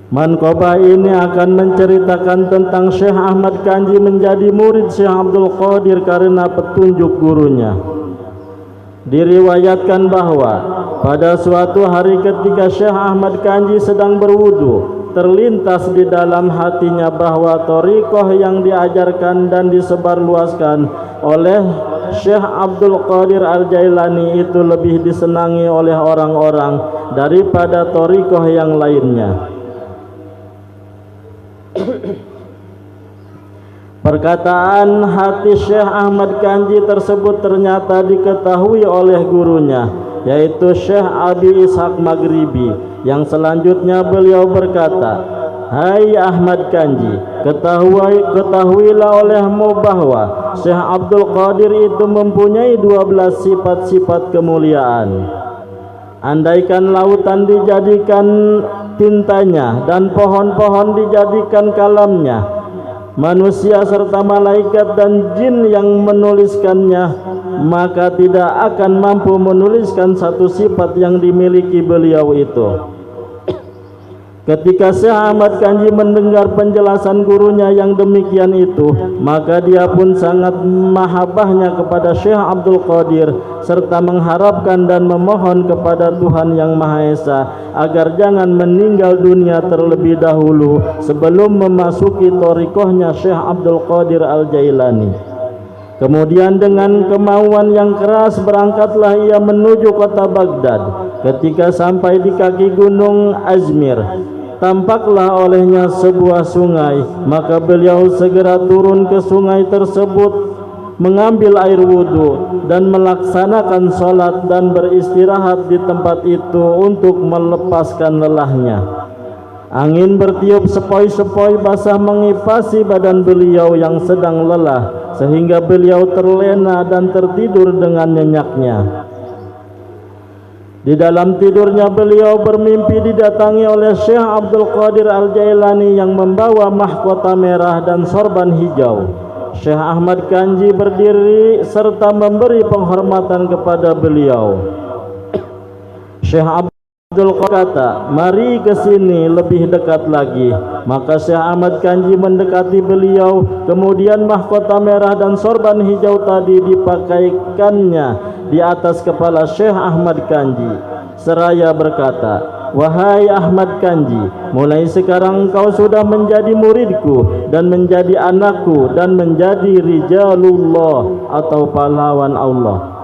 Manqobah ini akan menceritakan tentang Syekh Ahmad Kanji menjadi murid Syekh Abdul Qadir karena petunjuk gurunya. Diriwayatkan bahwa pada suatu hari ketika Syekh Ahmad Kanji sedang berwudu, terlintas di dalam hatinya bahwa thariqah yang diajarkan dan disebarluaskan oleh Syekh Abdul Qadir Al-Jailani itu lebih disenangi oleh orang-orang daripada thariqah yang lainnya. Perkataan hati Syekh Ahmad Kanji tersebut ternyata diketahui oleh gurunya, yaitu Syekh Abi Ishaq Maghribi, yang selanjutnya beliau berkata, "Hai Ahmad Kanji, ketahuilah olehmu bahwa Syekh Abdul Qadir itu mempunyai 12 sifat-sifat kemuliaan. Andaikan lautan dijadikan tintanya dan pohon-pohon dijadikan kalamnya, manusia serta malaikat dan jin yang menuliskannya, maka tidak akan mampu menuliskan satu sifat yang dimiliki beliau itu." Ketika Syekh Ahmad Kanji mendengar penjelasan gurunya yang demikian itu, maka dia pun sangat mahabbahnya kepada Syekh Abdul Qadir serta mengharapkan dan memohon kepada Tuhan Yang Maha Esa agar jangan meninggal dunia terlebih dahulu sebelum memasuki thariqahnya Syekh Abdul Qadir Al-Jailani. Kemudian dengan kemauan yang keras berangkatlah ia menuju kota Baghdad. Ketika sampai di kaki gunung Azmir, tampaklah olehnya sebuah sungai, maka beliau segera turun ke sungai tersebut, mengambil air wudhu dan melaksanakan sholat dan beristirahat di tempat itu untuk melepaskan lelahnya. Angin bertiup sepoi-sepoi basah mengipasi badan beliau yang sedang lelah, sehingga beliau terlena dan tertidur dengan nyenyaknya. Di dalam tidurnya beliau bermimpi didatangi oleh Syekh Abdul Qadir Al-Jailani yang membawa mahkota merah dan sorban hijau. Syekh Ahmad Kanji berdiri serta memberi penghormatan kepada beliau. Syekh Abdul berkata, "Mari ke sini lebih dekat lagi." Maka Syekh Ahmad Kanji mendekati beliau, kemudian mahkota merah dan sorban hijau tadi dipakaikannya di atas kepala Syekh Ahmad Kanji seraya berkata, "Wahai Ahmad Kanji, mulai sekarang engkau sudah menjadi muridku dan menjadi anakku dan menjadi rijalullah atau pahlawan Allah."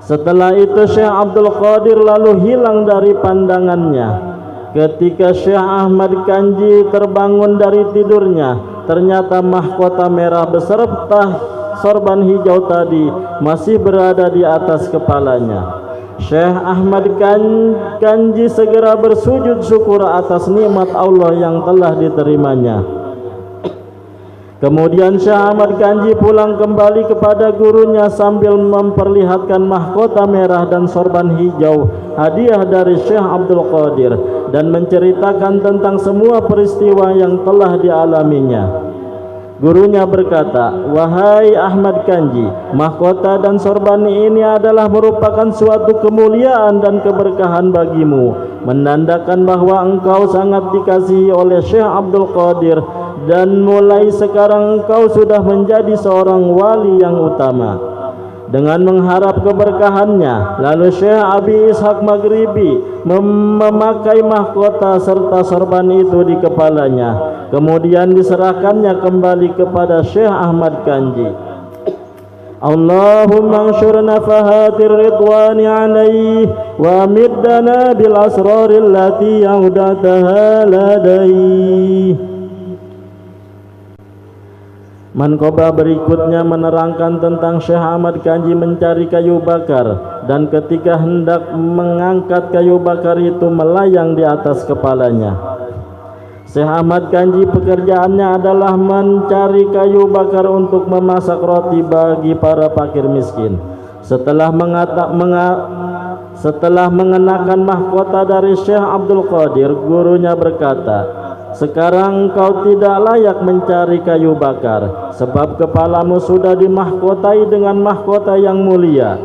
Setelah itu Syekh Abdul Qadir lalu hilang dari pandangannya. Ketika Syekh Ahmad Kanji terbangun dari tidurnya, ternyata mahkota merah beserta sorban hijau tadi masih berada di atas kepalanya. Syekh Ahmad Kanji segera bersujud syukur atas nikmat Allah yang telah diterimanya. Kemudian Syekh Ahmad Kanji pulang kembali kepada gurunya sambil memperlihatkan mahkota merah dan sorban hijau, hadiah dari Syekh Abdul Qadir, dan menceritakan tentang semua peristiwa yang telah dialaminya. Gurunya berkata, "Wahai Ahmad Kanji, mahkota dan sorban ini adalah merupakan suatu kemuliaan dan keberkahan bagimu, menandakan bahwa engkau sangat dikasihi oleh Syekh Abdul Qadir dan mulai sekarang engkau sudah menjadi seorang wali yang utama." Dengan mengharap keberkahannya, lalu Syekh Abi Ishaq Maghribi memakai mahkota serta sorban itu di kepalanya. Kemudian diserahkannya kembali kepada Syekh Ahmad Kanji. Allahumma anshur nafahatir ridwani alaihi wa middana bil asraril lati yaudataha ladaihi. Manqobah berikutnya menerangkan tentang Syekh Ahmad Kanji mencari kayu bakar, dan ketika hendak mengangkat kayu bakar itu melayang di atas kepalanya. Syekh Ahmad Kanji pekerjaannya adalah mencari kayu bakar untuk memasak roti bagi para fakir miskin. Setelah mengenakan mahkota dari Syekh Abdul Qadir, gurunya berkata, sekarang engkau tidak layak mencari kayu bakar, sebab kepalamu sudah dimahkotai dengan mahkota yang mulia.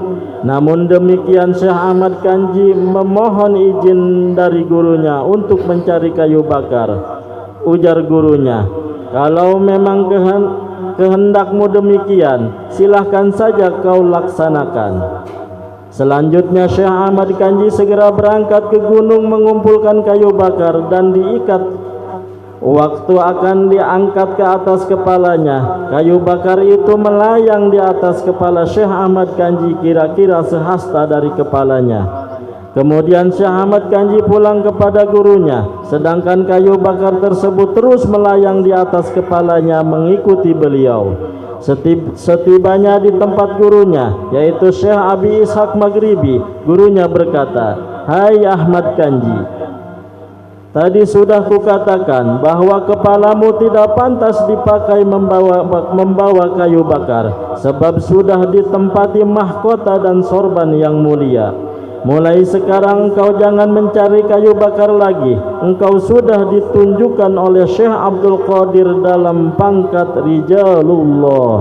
Namun demikian Syekh Ahmad Kanji memohon izin dari gurunya untuk mencari kayu bakar. Ujar gurunya, kalau memang kehendakmu demikian, silahkan saja kau laksanakan. Selanjutnya Syekh Ahmad Kanji segera berangkat ke gunung mengumpulkan kayu bakar dan diikat. Waktu akan diangkat ke atas kepalanya, kayu bakar itu melayang di atas kepala Syekh Ahmad Kanji kira-kira sehasta dari kepalanya. Kemudian Syekh Ahmad Kanji pulang kepada gurunya, sedangkan kayu bakar tersebut terus melayang di atas kepalanya mengikuti beliau. Setibanya di tempat gurunya, yaitu Syekh Abi Ishaq Maghribi, gurunya berkata, "Hai Ahmad Kanji, tadi sudah kukatakan bahwa kepalamu tidak pantas dipakai membawa kayu bakar, sebab sudah ditempati mahkota dan sorban yang mulia. Mulai sekarang engkau jangan mencari kayu bakar lagi. Engkau sudah ditunjukkan oleh Syekh Abdul Qadir dalam pangkat Rijalullah.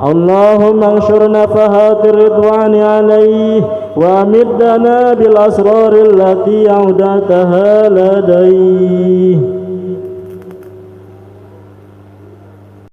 Allahumma anshurna fahatir ridwani alaihi wa middana bil asraril lati audataha ladaihi."